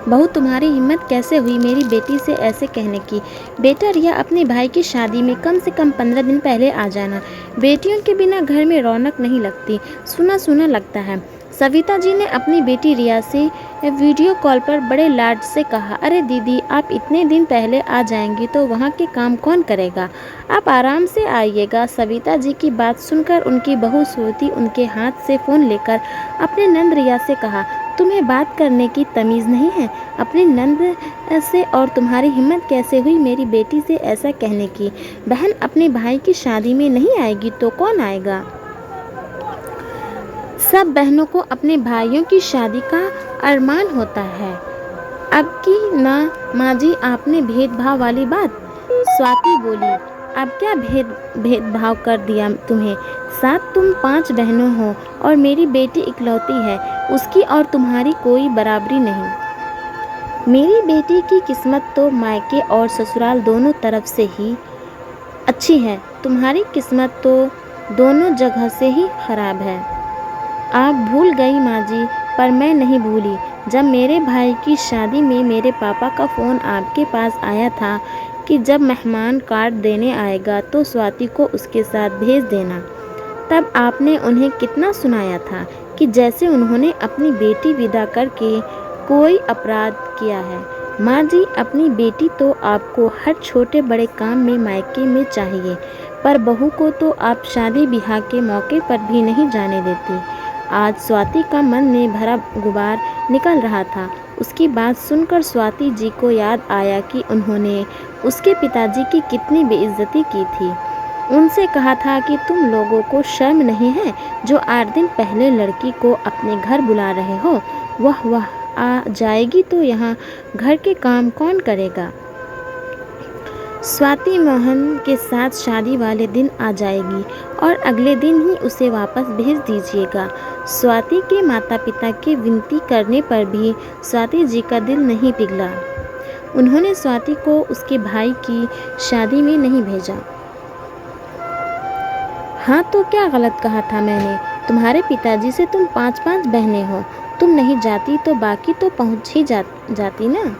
बहू, तुम्हारी हिम्मत कैसे हुई मेरी बेटी से ऐसे कहने की। बेटा रिया, अपने भाई की शादी में कम से कम 15 दिन पहले आ जाना। बेटियों के बिना घर में रौनक नहीं लगती, सूना सूना लगता है। सविता जी ने अपनी बेटी रिया से वीडियो कॉल पर बड़े लाड से कहा। अरे दीदी, आप इतने दिन पहले आ जाएंगी तो वहाँ के काम कौन करेगा? आप आराम से आइएगा। सविता जी की बात सुनकर उनकी बहू श्रुति उनके हाथ से फ़ोन लेकर अपने नंद रिया से कहा, तुम्हें बात करने की तमीज़ नहीं है अपनी नंद से? और तुम्हारी हिम्मत कैसे हुई मेरी बेटी से ऐसा कहने की? बहन अपने भाई की शादी में नहीं आएगी तो कौन आएगा? सब बहनों को अपने भाइयों की शादी का अरमान होता है। अब की ना माँ जी, आपने भेदभाव वाली बात। स्वाति बोली, अब क्या भेदभाव कर दिया तुम्हें? साथ तुम 5 बहनों हो और मेरी बेटी इकलौती है, उसकी और तुम्हारी कोई बराबरी नहीं। मेरी बेटी की किस्मत तो मायके और ससुराल दोनों तरफ से ही अच्छी है, तुम्हारी किस्मत तो दोनों जगह से ही खराब है। आप भूल गई माँ जी, पर मैं नहीं भूली। जब मेरे भाई की शादी में मेरे पापा का फ़ोन आपके पास आया था कि जब मेहमान कार्ड देने आएगा तो स्वाति को उसके साथ भेज देना, तब आपने उन्हें कितना सुनाया था कि जैसे उन्होंने अपनी बेटी विदा करके कोई अपराध किया है। माँ जी, अपनी बेटी तो आपको हर छोटे बड़े काम में मायके में चाहिए, पर बहू को तो आप शादी ब्याह के मौके पर भी नहीं जाने देती। आज स्वाति का मन में भरा गुबार निकल रहा था। उसकी बात सुनकर स्वाति जी को याद आया कि उन्होंने उसके पिताजी की कितनी बेइज्जती की थी। उनसे कहा था कि तुम लोगों को शर्म नहीं है जो 8 दिन पहले लड़की को अपने घर बुला रहे हो? वह आ जाएगी तो यहाँ घर के काम कौन करेगा? स्वाति मोहन के साथ शादी वाले दिन आ जाएगी और अगले दिन ही उसे वापस भेज दीजिएगा। स्वाति के माता पिता के विनती करने पर भी स्वाति जी का दिल नहीं पिघला। उन्होंने स्वाति को उसके भाई की शादी में नहीं भेजा। हाँ, तो क्या गलत कहा था मैंने? तुम्हारे पिताजी से तुम 5-5 बहनें हो, तुम नहीं जाती तो बाकी तो पहुँच ही जाती ना।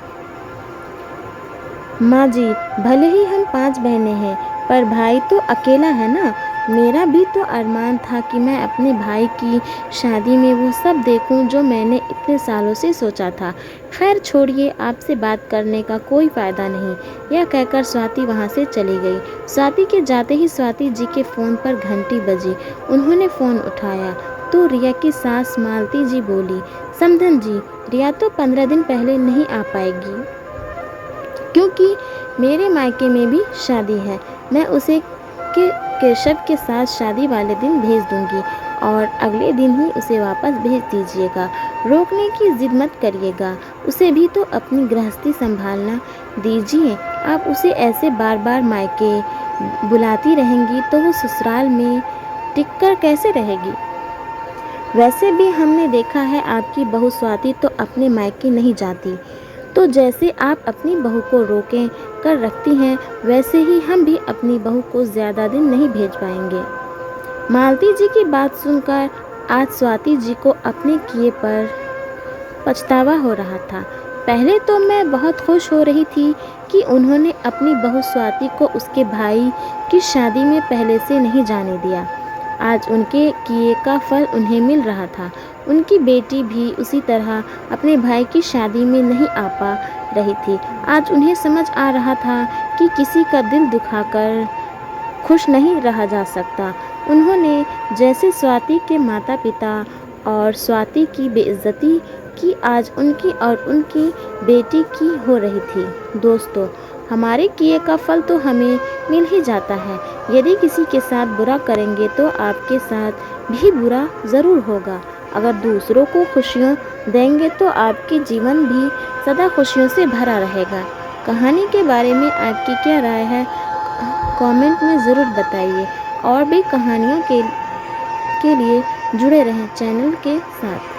माँ जी, भले ही हम 5 बहनें हैं, पर भाई तो अकेला है ना। मेरा भी तो अरमान था कि मैं अपने भाई की शादी में वो सब देखूं जो मैंने इतने सालों से सोचा था। खैर छोड़िए, आपसे बात करने का कोई फ़ायदा नहीं। यह कहकर स्वाति वहाँ से चली गई। स्वाति के जाते ही स्वाति जी के फ़ोन पर घंटी बजी। उन्होंने फ़ोन उठाया तो रिया की सास मालती जी बोली, समधन जी, रिया तो 15 दिन पहले नहीं आ पाएगी क्योंकि मेरे मायके में भी शादी है। मैं उसे केशव के साथ शादी वाले दिन भेज दूंगी और अगले दिन ही उसे वापस भेज दीजिएगा। रोकने की जिद मत करिएगा, उसे भी तो अपनी गृहस्थी संभालना दीजिए। आप उसे ऐसे बार बार मायके बुलाती रहेंगी तो वो ससुराल में टिककर कैसे रहेगी? वैसे भी हमने देखा है आपकी बहू स्वाति तो अपने मायके नहीं जाती। तो जैसे आप अपनी बहू को रोके कर रखती हैं, वैसे ही हम भी अपनी बहू को ज़्यादा दिन नहीं भेज पाएंगे। मालती जी की बात सुनकर आज स्वाति जी को अपने किए पर पछतावा हो रहा था। पहले तो मैं बहुत खुश हो रही थी कि उन्होंने अपनी बहू स्वाति को उसके भाई की शादी में पहले से नहीं जाने दिया। आज उनके किए का फल उन्हें मिल रहा था। उनकी बेटी भी उसी तरह अपने भाई की शादी में नहीं आ पा रही थी। आज उन्हें समझ आ रहा था कि किसी का दिल दुखाकर खुश नहीं रहा जा सकता। उन्होंने जैसे स्वाति के माता पिता और स्वाति की बेइज्जती की, आज उनकी और उनकी बेटी की हो रही थी। दोस्तों, हमारे किए का फल तो हमें मिल ही जाता है। यदि किसी के साथ बुरा करेंगे तो आपके साथ भी बुरा ज़रूर होगा। अगर दूसरों को खुशियाँ देंगे तो आपके जीवन भी सदा खुशियों से भरा रहेगा। कहानी के बारे में आपकी क्या राय है, कमेंट में ज़रूर बताइए। और भी कहानियों के लिए जुड़े रहें चैनल के साथ।